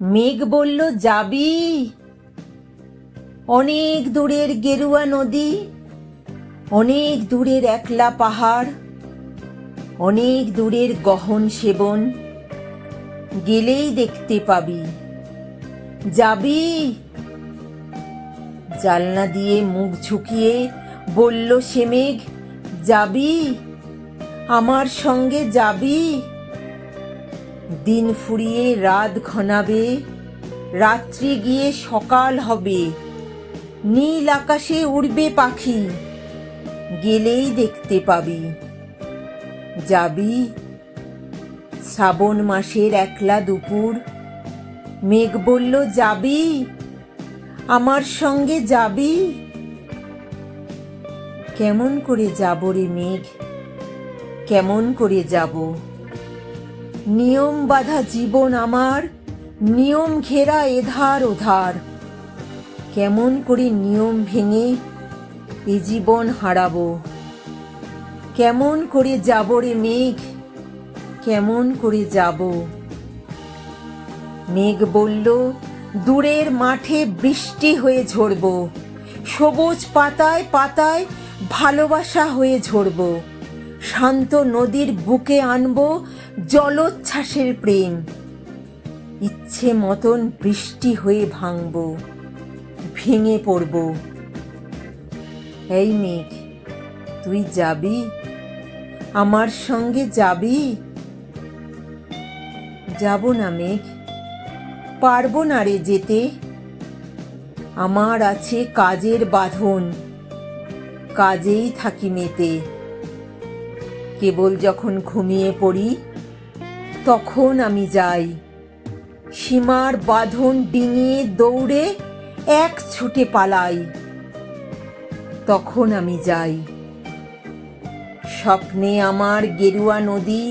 মেঘ বলল, যাবি? অনেক দূরের গেরুয়া নদী, অনেক দূরের একলা পাহাড়, অনেক দূরের গহন সেবন, গেলেই দেখতে পাবি। যাবি? জানলা দিয়ে মুখ ঝুঁকিয়ে বলল সে মেঘ, যাবি? আমার সঙ্গে যাবি? দিন ফুরিয়ে রাত ঘনাবে, রাত্রি গিয়ে সকাল হবে, নীল আকাশে উড়বে পাখি, গেলেই দেখতে পাবি। যাবি? শ্রাবণ মাসের একলা দুপুর, মেঘ বলল, যাবি? আমার সঙ্গে যাবি? কেমন করে যাব রে মেঘ, কেমন করে যাব? নিয়ম বাঁধা জীবন আমার, নিয়ম ঘেরা এধার ওধার। কেমন করে নিয়ম ভেঙে এ জীবন হারাবো? কেমন করে যাব রে মেঘ, কেমন করে যাব? মেঘ বলল, দূরের মাঠে বৃষ্টি হয়ে ঝরব, সবুজ পাতায় পাতায় ভালোবাসা হয়ে ঝরব, শান্ত নদীর বুকে আনব জলোচ্ছ্বাসের প্রেম, ইচ্ছে মতন বৃষ্টি হয়ে ভাঙব, ভেঙে পড়ব। এই মেঘ, তুই যাবি? আমার সঙ্গে যাবি? যাব না মেঘ, পারবো না রে যেতে। আমার আছে কাজের বাঁধন, কাজেই থাকি মেতে। কেবল যখন ঘুমিয়ে পড়ি তখন আমি যাই, সীমার বাঁধন ডিঙিয়ে দৌড়ে এক ছুটে পালাই, তখন আমি যাই। স্বপ্নে আমার গেরুয়া নদী,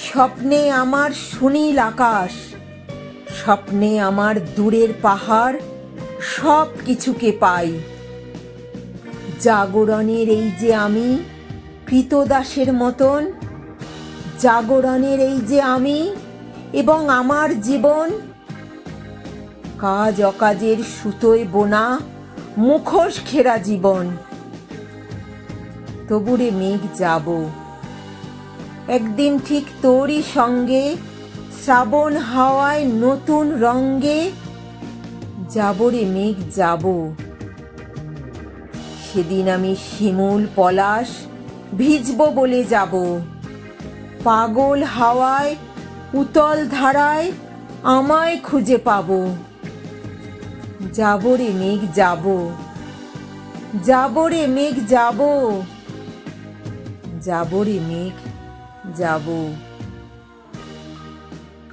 স্বপ্নে আমার সুনীল আকাশ, স্বপ্নে আমার দূরের পাহাড়, সব কিছুকে পাই। জাগরণের এই যে আমি কৃতদাসের মতন, জাগরণের এই যে আমি এবং আমার জীবন, কাজ অকাজের সুতোয় বোনা মুখোশ ঘেরা জীবন। তবুরে মেঘ যাব, একদিন ঠিক তোরই সঙ্গে, শ্রাবণ হাওয়ায় নতুন রঙ্গে। যাব রে মেঘ যাব, সেদিন আমি শিমুল পলাশ ভিজব বলে যাব, পাগল হাওয়ায় উতল ধারায় আমায় খুঁজে পাব। যাব রে মেঘ যাব, যাব রে মেঘ যাব, যাব রে মেঘ যাব।